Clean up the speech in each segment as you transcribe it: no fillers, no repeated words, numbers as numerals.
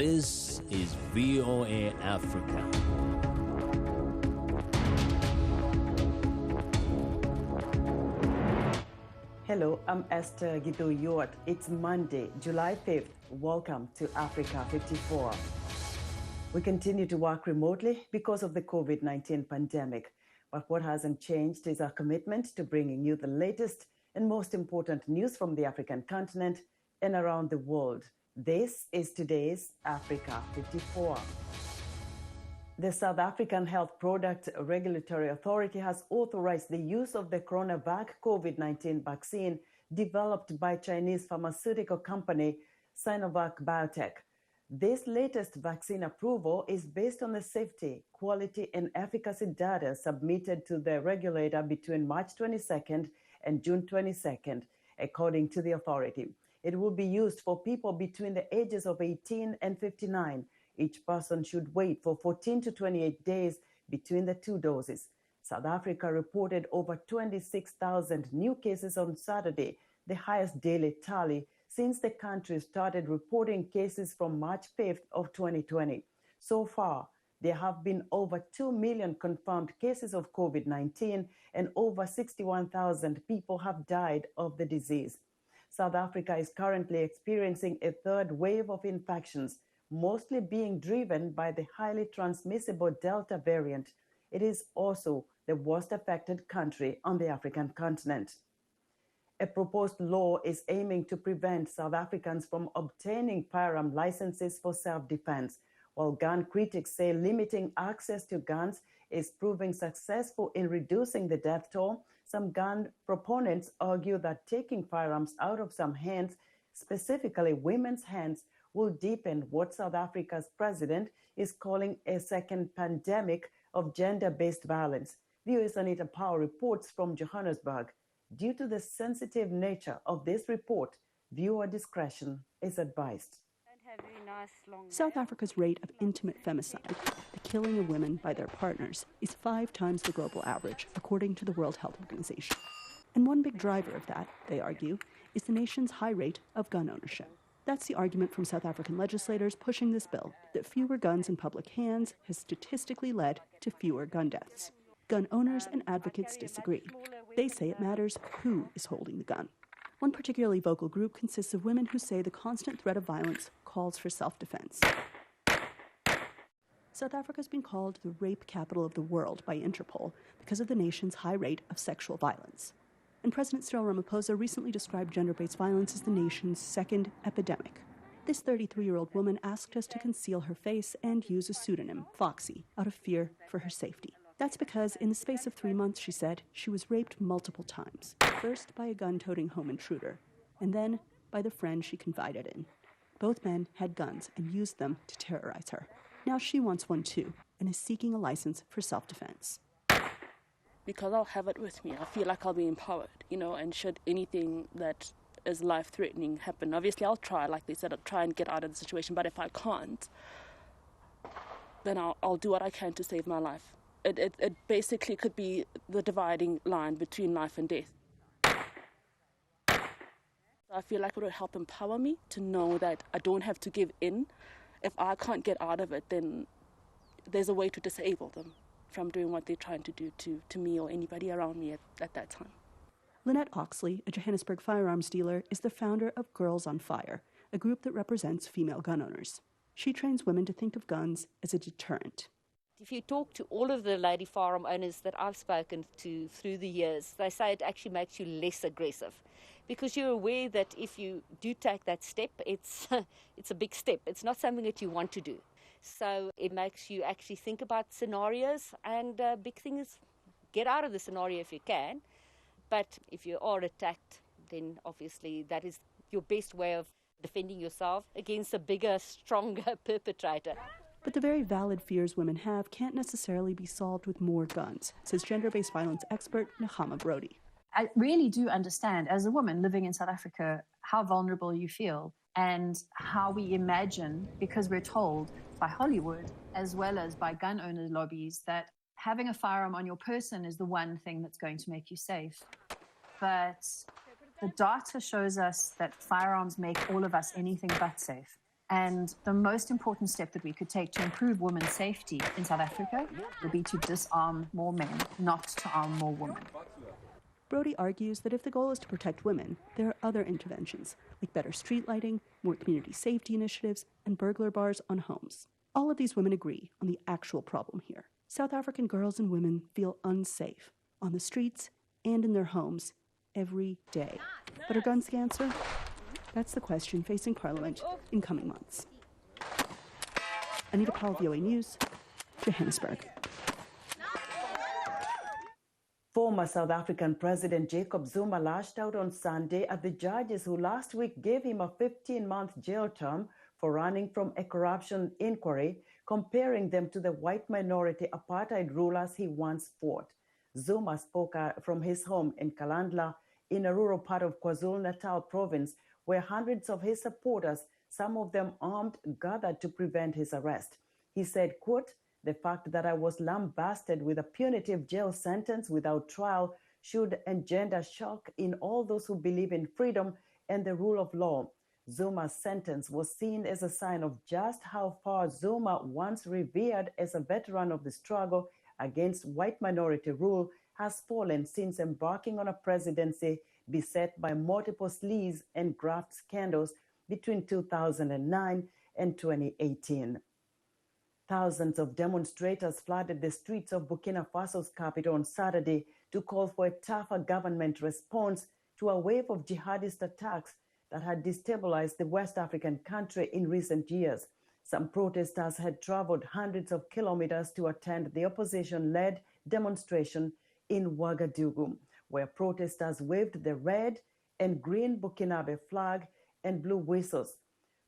This is VOA Africa. Hello, I'm Esther Githui-Ewart. It's Monday, July 5th. Welcome to Africa 54. We continue to work remotely because of the COVID-19 pandemic. But what hasn't changed is our commitment to bringing you the latest and most important news from the African continent and around the world. This is today's Africa 54. The South African Health Product Regulatory Authority has authorized the use of the CoronaVac COVID-19 vaccine developed by Chinese pharmaceutical company Sinovac Biotech. This latest vaccine approval is based on the safety, quality, and efficacy data submitted to the regulator between March 22nd and June 22nd, according to the authority. It will be used for people between the ages of 18 and 59. Each person should wait for 14 to 28 days between the two doses. South Africa reported over 26,000 new cases on Saturday, the highest daily tally since the country started reporting cases from March 5th of 2020. So far, there have been over 2 million confirmed cases of COVID-19 and over 61,000 people have died of the disease. South Africa is currently experiencing a third wave of infections, mostly being driven by the highly transmissible Delta variant. It is also the worst affected country on the African continent. A proposed law is aiming to prevent South Africans from obtaining firearm licenses for self-defense. While gun critics say limiting access to guns is proving successful in reducing the death toll, some gun proponents argue that taking firearms out of some hands, specifically women's hands, will deepen what South Africa's president is calling a second pandemic of gender-based violence. VOA's Anita Powell reports from Johannesburg. Due to the sensitive nature of this report, viewer discretion is advised. South Africa's rate of intimate femicide, the killing of women by their partners, is 5 times the global average, according to the World Health Organization. And one big driver of that, they argue, is the nation's high rate of gun ownership. That's the argument from South African legislators pushing this bill, that fewer guns in public hands has statistically led to fewer gun deaths. Gun owners and advocates disagree. They say it matters who is holding the gun. One particularly vocal group consists of women who say the constant threat of violence calls for self-defense. South Africa has been called the rape capital of the world by Interpol because of the nation's high rate of sexual violence. And President Cyril Ramaphosa recently described gender-based violence as the nation's second epidemic. This 33-year-old woman asked us to conceal her face and use a pseudonym, Foxy, out of fear for her safety. That's because in the space of 3 months, she said, she was raped multiple times. First by a gun-toting home intruder, and then by the friend she confided in. Both men had guns and used them to terrorize her. Now she wants one too, and is seeking a license for self-defense. Because I'll have it with me. I feel like I'll be empowered, and should anything that is life-threatening happen, obviously I'll try, like they said, I'll try and get out of the situation, but if I can't, then I'll do what I can to save my life. It basically could be the dividing line between life and death. I feel like it would help empower me to know that I don't have to give in. If I can't get out of it, then there's a way to disable them from doing what they're trying to do to me or anybody around me at that time. Lynette Oxley, a Johannesburg firearms dealer, is the founder of Girls on Fire, a group that represents female gun owners. She trains women to think of guns as a deterrent. If you talk to all of the lady firearm owners that I've spoken to through the years, they say it actually makes you less aggressive because you're aware that if you do take that step, it's a big step. It's not something that you want to do. So it makes you actually think about scenarios, and the big thing is get out of the scenario if you can. But if you are attacked, then obviously that is your best way of defending yourself against a bigger, stronger perpetrator. But the very valid fears women have can't necessarily be solved with more guns, says gender-based violence expert Nahama Brody. I really do understand, as a woman living in South Africa, how vulnerable you feel and how we imagine, because we're told by Hollywood as well as by gun owner lobbies, that having a firearm on your person is the one thing that's going to make you safe. But the data shows us that firearms make all of us anything but safe. And the most important step that we could take to improve women's safety in South Africa would be to disarm more men, not to arm more women. Brody argues that if the goal is to protect women, there are other interventions, like better street lighting, more community safety initiatives, and burglar bars on homes. All of these women agree on the actual problem here. South African girls and women feel unsafe on the streets and in their homes every day. But are guns the answer? That's the question facing Parliament in coming months. Anita Powell, VOA News, Johannesburg. Former South African President Jacob Zuma lashed out on Sunday at the judges who last week gave him a 15-month jail term for running from a corruption inquiry, comparing them to the white minority apartheid rulers he once fought. Zuma spoke from his home in Nklandla, in a rural part of Kwazulu Natal province, where hundreds of his supporters, some of them armed, gathered to prevent his arrest. He said, quote, "The fact that I was lambasted with a punitive jail sentence without trial should engender shock in all those who believe in freedom and the rule of law." Zuma's sentence was seen as a sign of just how far Zuma, once revered as a veteran of the struggle against white minority rule, has fallen since embarking on a presidency beset by multiple sleaze and graft scandals between 2009 and 2018. Thousands of demonstrators flooded the streets of Burkina Faso's capital on Saturday to call for a tougher government response to a wave of jihadist attacks that had destabilized the West African country in recent years. Some protesters had traveled hundreds of kilometers to attend the opposition-led demonstration in Ouagadougou, where protesters waved the red and green Burkinabe flag and blew whistles.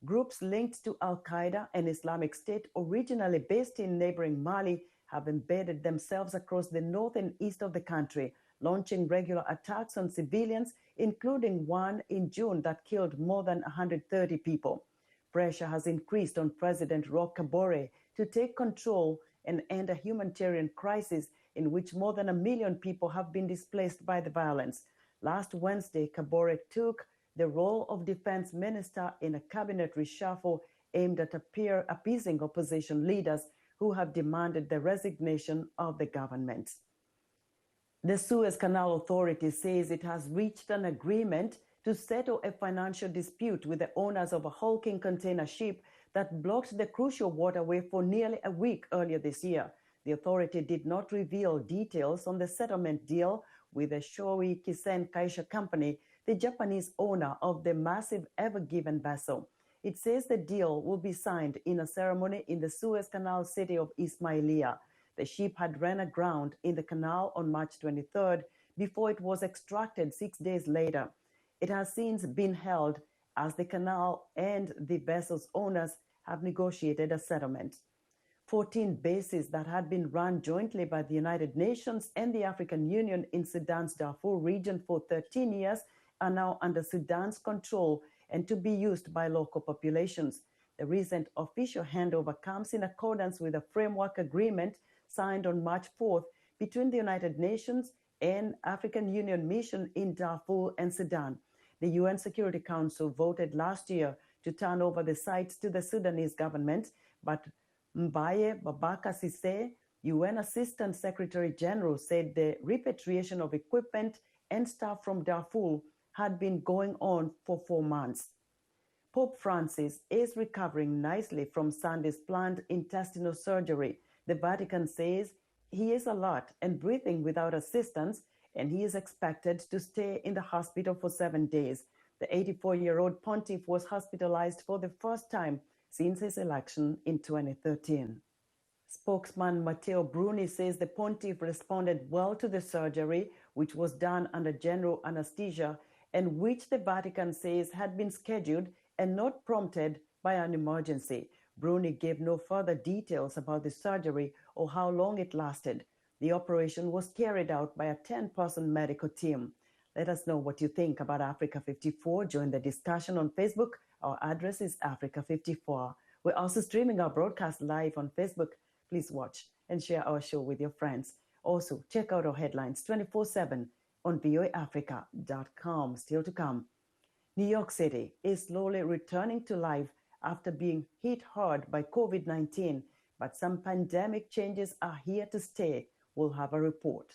Groups linked to Al-Qaeda and Islamic State, originally based in neighboring Mali, have embedded themselves across the north and east of the country, launching regular attacks on civilians, including one in June that killed more than 130 people. Pressure has increased on President Roch Kabore to take control and end a humanitarian crisis in which more than 1 million people have been displaced by the violence. Last Wednesday, Kabore took the role of defense minister in a cabinet reshuffle aimed at appeasing opposition leaders who have demanded the resignation of the government. The Suez Canal Authority says it has reached an agreement to settle a financial dispute with the owners of a hulking container ship that blocked the crucial waterway for nearly a week earlier this year. The authority did not reveal details on the settlement deal with the Shoei Kisen Kaisha Company, the Japanese owner of the massive Ever Given vessel. It says the deal will be signed in a ceremony in the Suez Canal city of Ismailia. The ship had ran aground in the canal on March 23rd before it was extracted 6 days later. It has since been held as the canal and the vessel's owners have negotiated a settlement. 14 bases that had been run jointly by the United Nations and the African Union in Sudan's Darfur region for 13 years are now under Sudan's control and to be used by local populations. The recent official handover comes in accordance with a framework agreement signed on March 4th between the United Nations and African Union mission in Darfur and Sudan. The UN Security Council voted last year to turn over the sites to the Sudanese government, but Mbaye Babaka Sise, UN Assistant Secretary General, said the repatriation of equipment and staff from Darfur had been going on for 4 months. Pope Francis is recovering nicely from Sunday's planned intestinal surgery. The Vatican says he is alert and breathing without assistance, and he is expected to stay in the hospital for 7 days. The 84-year-old pontiff was hospitalized for the first time since his election in 2013. Spokesman Matteo Bruni says the pontiff responded well to the surgery, which was done under general anesthesia, and which the Vatican says had been scheduled and not prompted by an emergency. Bruni gave no further details about the surgery or how long it lasted. The operation was carried out by a 10-person medical team. Let us know what you think about Africa 54. Join the discussion on Facebook. Our address is Africa 54. We're also streaming our broadcast live on Facebook. Please watch and share our show with your friends. Also, check out our headlines 24/7 on voaafrica.com. Still to come, New York City is slowly returning to life after being hit hard by COVID-19, but some pandemic changes are here to stay. We'll have a report.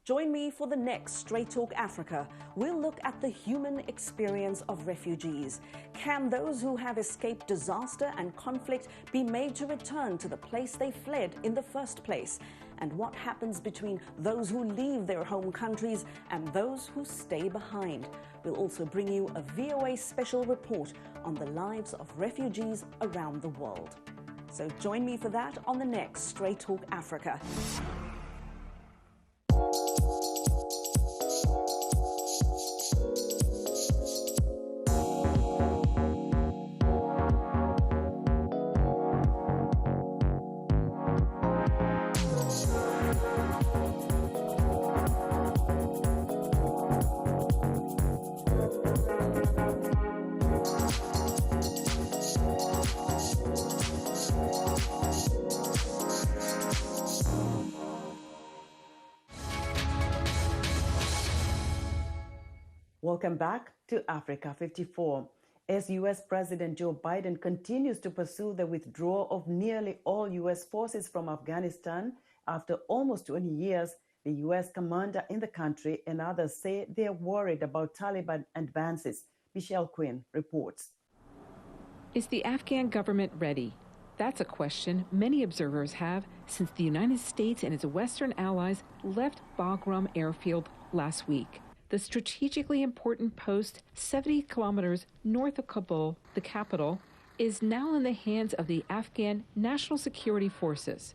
Join me for the next Straight Talk Africa. We'll look at the human experience of refugees. Can those who have escaped disaster and conflict be made to return to the place they fled in the first place? And what happens between those who leave their home countries and those who stay behind? We'll also bring you a VOA special report on the lives of refugees around the world. So join me for that on the next Straight Talk Africa. Welcome back to Africa 54. As U.S. President Joe Biden continues to pursue the withdrawal of nearly all U.S. forces from Afghanistan after almost 20 years, the U.S. commander in the country and others say they are worried about Taliban advances. Michelle Quinn reports. Is the Afghan government ready? That's a question many observers have since the United States and its Western allies left Bagram airfield last week. The strategically important post, 70 kilometers north of Kabul, the capital, is now in the hands of the Afghan National Security Forces.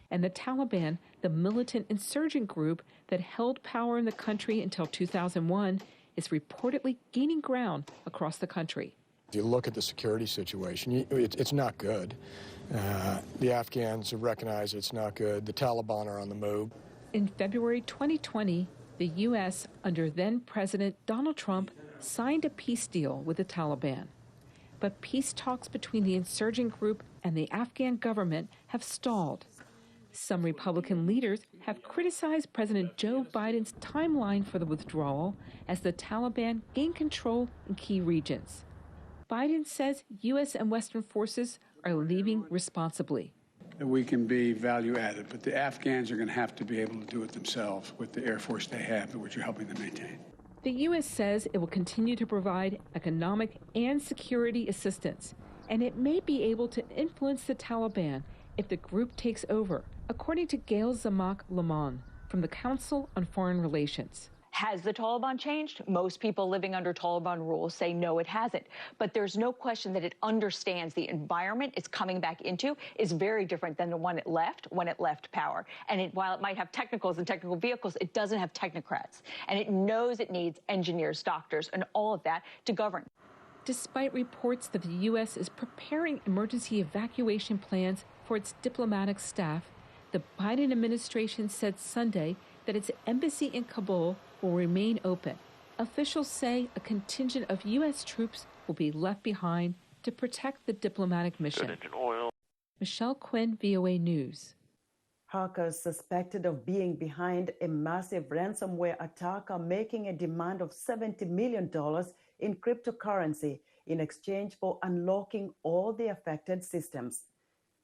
And the Taliban, the militant insurgent group that held power in the country until 2001, is reportedly gaining ground across the country. If you look at the security situation, it's not good. The Afghans have recognized it's not good. The Taliban are on the move. In February 2020, the U.S., under then-President Donald Trump, signed a peace deal with the Taliban. But peace talks between the insurgent group and the Afghan government have stalled. Some Republican leaders have criticized President Joe Biden's timeline for the withdrawal as the Taliban gain control in key regions. Biden says U.S. and Western forces are leaving responsibly. That we can be value added, but the Afghans are going to have to be able to do it themselves with the Air Force they have, which you're helping them maintain. The U.S. says it will continue to provide economic and security assistance, and it may be able to influence the Taliban if the group takes over, according to Gayle Tzemach Lemmon from the Council on Foreign Relations. Has the Taliban changed? Most people living under Taliban rule say no, it hasn't. But there's no question that it understands the environment it's coming back into is very different than the one it left when it left power. And while it might have technicals and technical vehicles, it doesn't have technocrats. And it knows it needs engineers, doctors, and all of that to govern. Despite reports that the U.S. is preparing emergency evacuation plans for its diplomatic staff, the Biden administration said Sunday that its embassy in Kabul will remain open. Officials say a contingent of U.S. troops will be left behind to protect the diplomatic mission. Michelle Quinn, VOA News. Hackers suspected of being behind a massive ransomware attack are making a demand of $70 million in cryptocurrency in exchange for unlocking all the affected systems.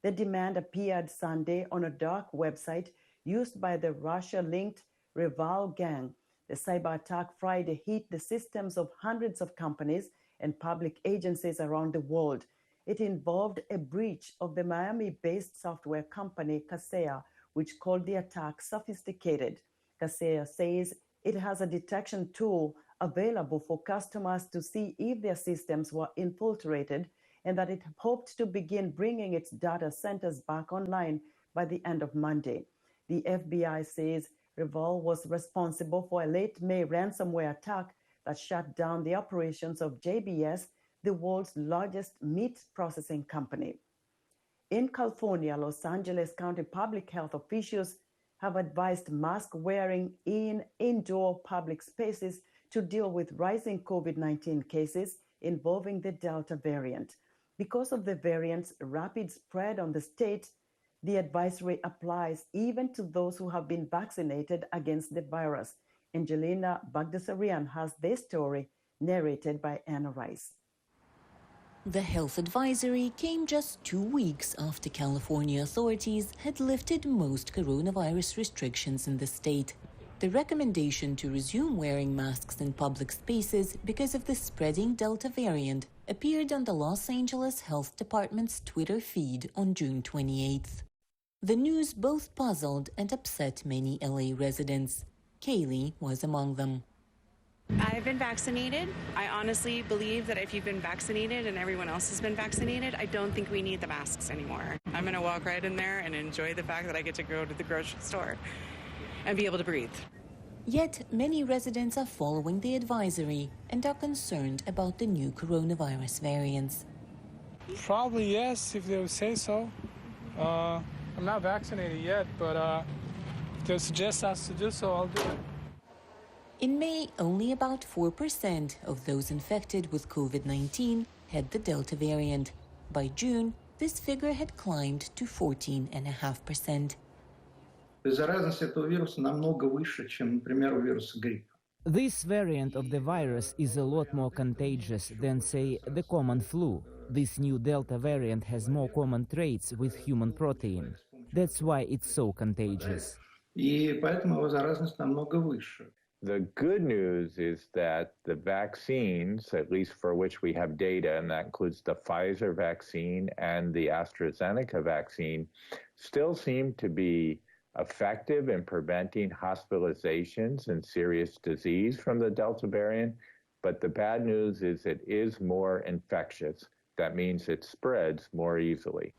The demand appeared Sunday on a dark website used by the Russia-linked Rival gang. The cyber attack Friday hit the systems of hundreds of companies and public agencies around the world. It involved a breach of the Miami-based software company Kaseya, which called the attack sophisticated. Kaseya says it has a detection tool available for customers to see if their systems were infiltrated, and that it hoped to begin bringing its data centers back online by the end of Monday. The FBI says Rival was responsible for a late May ransomware attack that shut down the operations of JBS, the world's largest meat processing company. In California, Los Angeles County public health officials have advised mask wearing in indoor public spaces to deal with rising COVID-19 cases involving the Delta variant. Because of the variant's rapid spread on the state, the advisory applies even to those who have been vaccinated against the virus. Angelina Bagdasarian has this story narrated by Anna Rice. The health advisory came just 2 weeks after California authorities had lifted most coronavirus restrictions in the state. The recommendation to resume wearing masks in public spaces because of the spreading Delta variant appeared on the Los Angeles Health Department's Twitter feed on June 28th. The news both puzzled and upset many LA residents. Kaylie was among them. I've been vaccinated. I honestly believe that if you've been vaccinated and everyone else has been vaccinated, I don't think we need the masks anymore. I'm going to walk right in there and enjoy the fact that I get to go to the grocery store and be able to breathe. Yet, many residents are following the advisory and are concerned about the new coronavirus variants. Probably yes, if they would say so. I'm not vaccinated yet, but if they suggest us to do so, I'll do it. In May, only about 4% of those infected with COVID-19 had the Delta variant. By June, this figure had climbed to 14.5%. Заразность этого вируса намного выше, чем, например, у вируса гриппа. This variant of the virus is a lot more contagious than, say, the common flu. This new Delta variant has more common traits with human protein. That's why it's so contagious. И поэтому его заразность намного выше. The good news is that the vaccines, at least for which we have data, and that includes the Pfizer vaccine and the AstraZeneca vaccine, still seem to be effective in preventing hospitalizations and serious disease from the Delta variant. But the bad news is it is more infectious. That means it spreads more easily.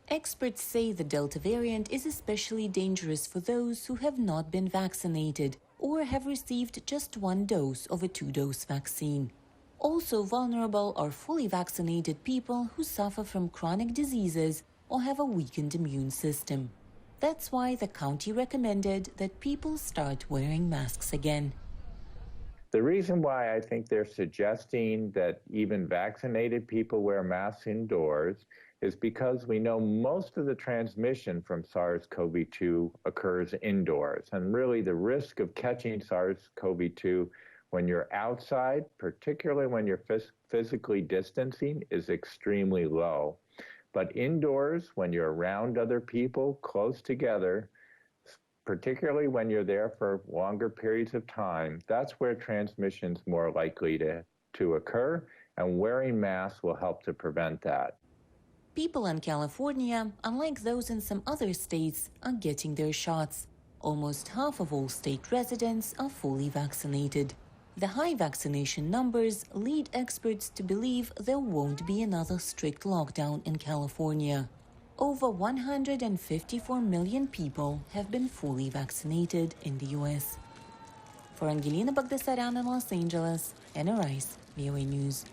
Experts say the Delta variant is especially dangerous for those who have not been vaccinated or have received just 1 dose of a 2-dose vaccine. Also vulnerable are fully vaccinated people who suffer from chronic diseases or have a weakened immune system. That's why the county recommended that people start wearing masks again. The reason why I think they're suggesting that even vaccinated people wear masks indoors is because we know most of the transmission from SARS-CoV-2 occurs indoors. And really the risk of catching SARS-CoV-2 when you're outside, particularly when you're physically distancing, is extremely low. But indoors, when you're around other people, close together, particularly when you're there for longer periods of time, that's where transmission's more likely to occur, and wearing masks will help to prevent that. People in California, unlike those in some other states, are getting their shots. Almost half of all state residents are fully vaccinated. The high vaccination numbers lead experts to believe there won't be another strict lockdown in California. Over 154 million people have been fully vaccinated in the U.S. For Angelina Bagdasaryan in Los Angeles, Anna Rice, VOA News.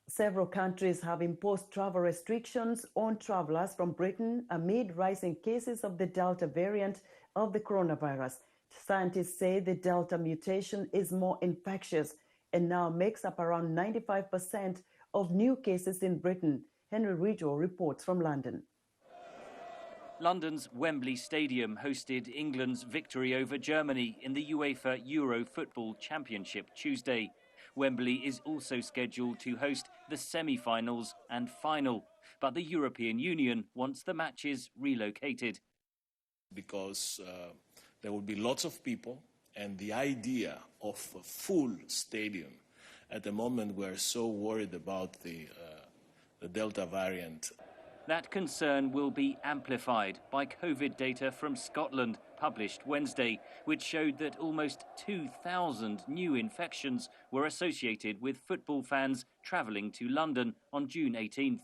Several countries have imposed travel restrictions on travelers from Britain amid rising cases of the Delta variant of the coronavirus. Scientists say the Delta mutation is more infectious and now makes up around 95% of new cases in Britain. Henry Ridgwell reports from London. London's Wembley Stadium hosted England's victory over Germany in the UEFA Euro Football Championship Tuesday. Wembley is also scheduled to host the semi-finals and final, but the European Union wants the matches relocated. Because there will be lots of people, and the idea of a full stadium, at the moment we're so worried about the Delta variant. That concern will be amplified by COVID data from Scotland, published Wednesday, which showed that almost 2,000 new infections were associated with football fans travelling to London on June 18th.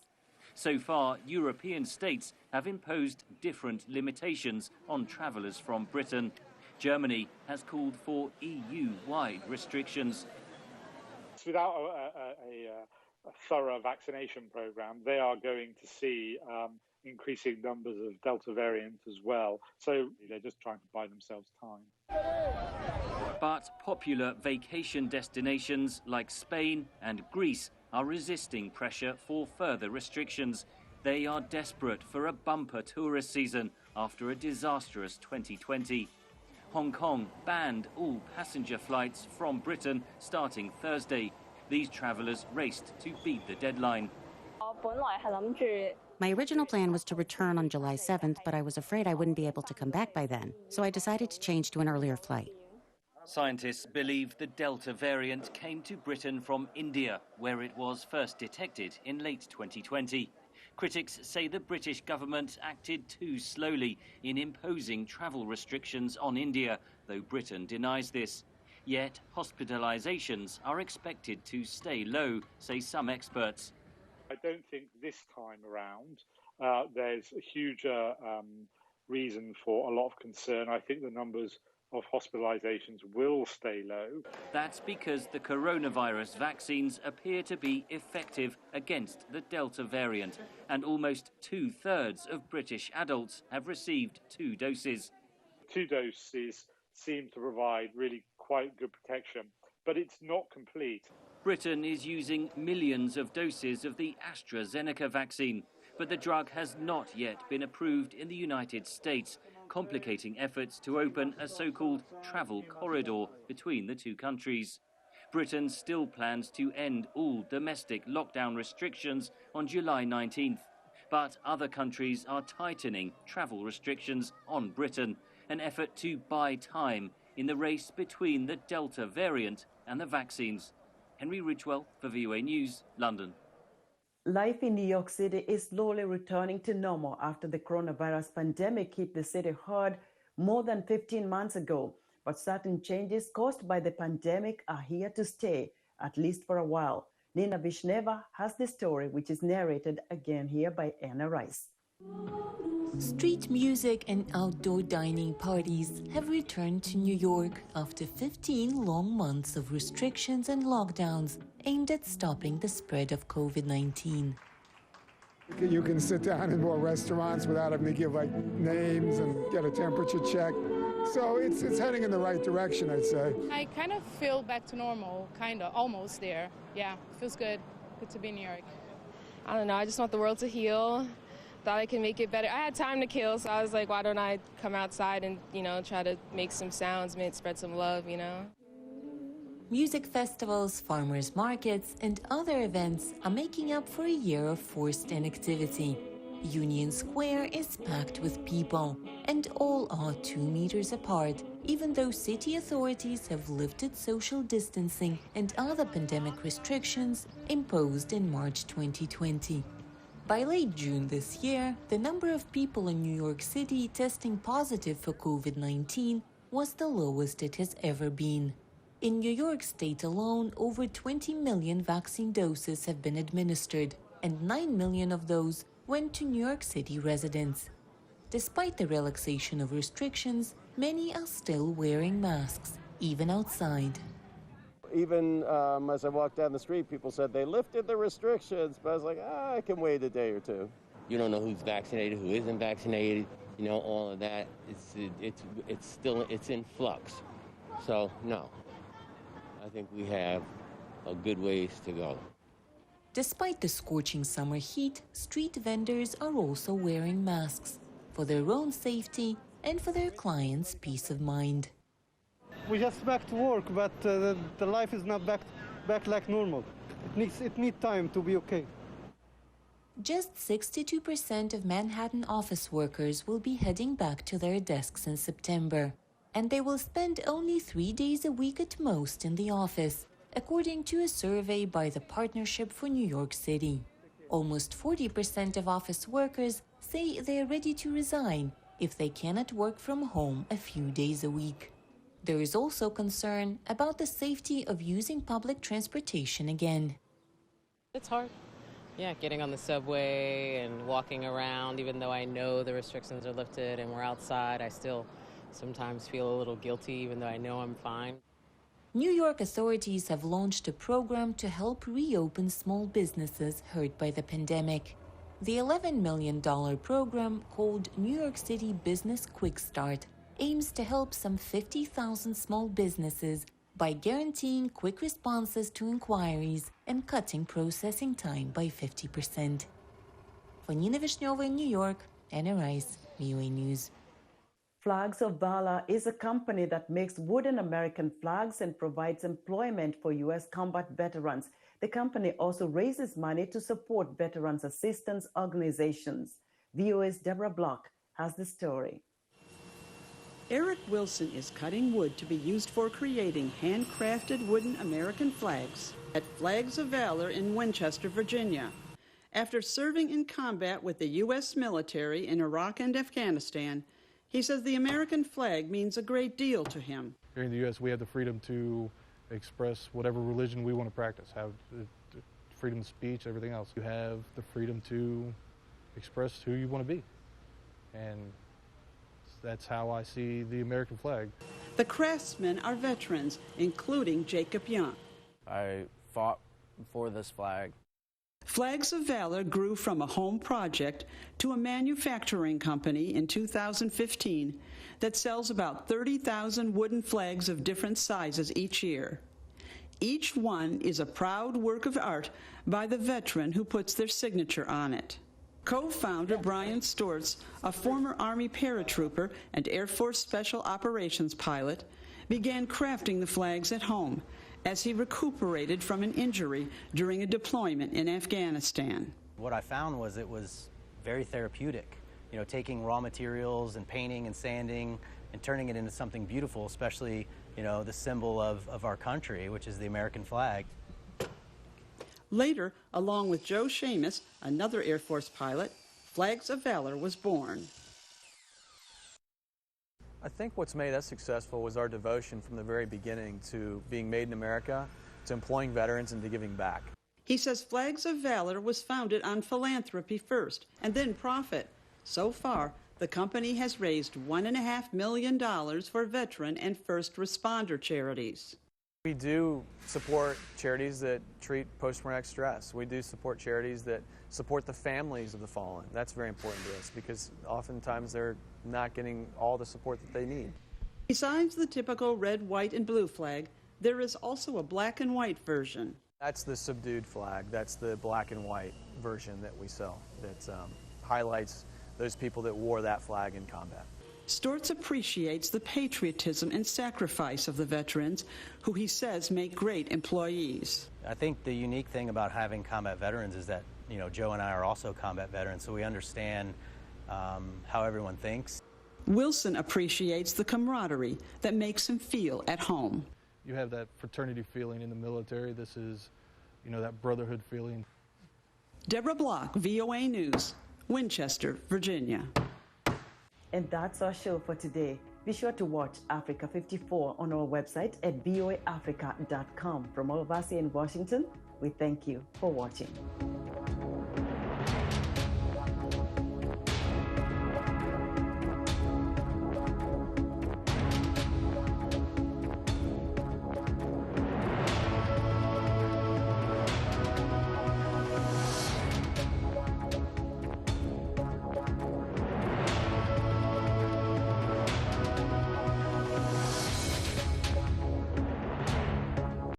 So far, European states have imposed different limitations on travellers from Britain. Germany has called for EU-wide restrictions. Without a thorough vaccination program, they are going to see increasing numbers of Delta variant as well. So they're just trying to buy themselves time. But popular vacation destinations like Spain and Greece are resisting pressure for further restrictions. They are desperate for a bumper tourist season after a disastrous 2020. Hong Kong banned all passenger flights from Britain starting Thursday. These travellers raced to beat the deadline. My original plan was to return on July 7th, but I was afraid I wouldn't be able to come back by then, so I decided to change to an earlier flight. Scientists believe the Delta variant came to Britain from India, where it was first detected in late 2020. Critics say the British government acted too slowly in imposing travel restrictions on India, though Britain denies this. Yet hospitalizations are expected to stay low, say some experts. I don't think this time around there's a huge reason for a lot of concern. I think the numbers of hospitalizations will stay low. That's because the coronavirus vaccines appear to be effective against the Delta variant, and almost 2/3 of British adults have received 2 doses. 2 doses seem to provide really quite good protection, but it's not complete. Britain is using millions of doses of the AstraZeneca vaccine, but the drug has not yet been approved in the United States, complicating efforts to open a so-called travel corridor between the two countries. Britain still plans to end all domestic lockdown restrictions on July 19th, but other countries are tightening travel restrictions on Britain, an effort to buy time in the race between the Delta variant and the vaccines. Henry Ridgewell for VOA News, London. Life in New York City is slowly returning to normal after the coronavirus pandemic hit the city hard more than 15 months ago. But certain changes caused by the pandemic are here to stay, at least for a while. Nina Vishneva has the story, which is narrated again here by Anna Rice. Street music and outdoor dining parties have returned to New York after 15 long months of restrictions and lockdowns aimed at stopping the spread of COVID-19. You can sit down in more restaurants without having to give names and get a temperature check. So it's heading in the right direction, I'd say. I kind of feel back to normal, almost there. Yeah, feels good. Good to be in New York. I don't know, I just want the world to heal. Thought I could make it better. I had time to kill, so I was like, why don't I come outside and, try to make some sounds, spread some love, Music festivals, farmers markets, and other events are making up for a year of forced inactivity. Union Square is packed with people, and all are 2 meters apart, even though city authorities have lifted social distancing and other pandemic restrictions imposed in March 2020. By late June this year, the number of people in New York City testing positive for COVID-19 was the lowest it has ever been. In New York State alone, over 20 million vaccine doses have been administered, and 9 million of those went to New York City residents. Despite the relaxation of restrictions, many are still wearing masks, even outside. Even as I walked down the street, people said they lifted the restrictions, but I was like, I can wait a day or 2. You don't know who's vaccinated, who isn't vaccinated, all of that. It's in flux. So, no, I think we have a good ways to go. Despite the scorching summer heat, street vendors are also wearing masks for their own safety and for their clients' peace of mind. We're just back to work, but the life is not back like normal. It needs time to be okay. Just 62% of Manhattan office workers will be heading back to their desks in September, and they will spend only 3 days a week at most in the office, according to a survey by the Partnership for New York City. Almost 40% of office workers say they are ready to resign if they cannot work from home a few days a week. There is also concern about the safety of using public transportation again. It's hard. Yeah, getting on the subway and walking around, even though I know the restrictions are lifted and we're outside, I still sometimes feel a little guilty, even though I know I'm fine. New York authorities have launched a program to help reopen small businesses hurt by the pandemic. The $11 million program, called New York City Business Quick Start, aims to help some 50,000 small businesses by guaranteeing quick responses to inquiries and cutting processing time by 50%. For Nina Vishneva in New York, Anna Rice, VOA News. Flags of Valor is a company that makes wooden American flags and provides employment for U.S. combat veterans. The company also raises money to support veterans assistance organizations. VOA's Deborah Block has the story. Eric Wilson is cutting wood to be used for creating handcrafted wooden American flags at Flags of Valor in Winchester, Virginia. After serving in combat with the U.S. military in Iraq and Afghanistan, he says the American flag means a great deal to him. Here in the U.S., we have the freedom to express whatever religion we want to practice, have the freedom of speech, everything else. You have the freedom to express who you want to be. And that's how I see the American flag. The craftsmen are veterans, including Jacob Young. I fought for this flag. Flags of Valor grew from a home project to a manufacturing company in 2015 that sells about 30,000 wooden flags of different sizes each year. Each one is a proud work of art by the veteran who puts their signature on it. Co-founder Brian Stortz, a former Army paratrooper and Air Force Special Operations pilot, began crafting the flags at home as he recuperated from an injury during a deployment in Afghanistan. What I found was it was very therapeutic, taking raw materials and painting and sanding and turning it into something beautiful, especially, the symbol of our country, which is the American flag. Later, along with Joe Shamess, another Air Force pilot, Flags of Valor was born. I think what's made us successful was our devotion from the very beginning to being made in America, to employing veterans, and to giving back. He says Flags of Valor was founded on philanthropy first and then profit. So far, the company has raised $1.5 million for veteran and first responder charities. We do support charities that treat post-traumatic stress. We do support charities that support the families of the fallen. That's very important to us because oftentimes they're not getting all the support that they need. Besides the typical red, white, and blue flag, there is also a black and white version. That's the subdued flag. That's the black and white version that we sell that highlights those people that wore that flag in combat. Stortz appreciates the patriotism and sacrifice of the veterans, who he says make great employees. I think the unique thing about having combat veterans is that, Joe and I are also combat veterans, so we understand how everyone thinks. Wilson appreciates the camaraderie that makes him feel at home. You have that fraternity feeling in the military. This is, that brotherhood feeling. Deborah Block, VOA News, Winchester, Virginia. And that's our show for today. Be sure to watch Africa 54 on our website at voaafrica.com. From all of us here in Washington, we thank you for watching.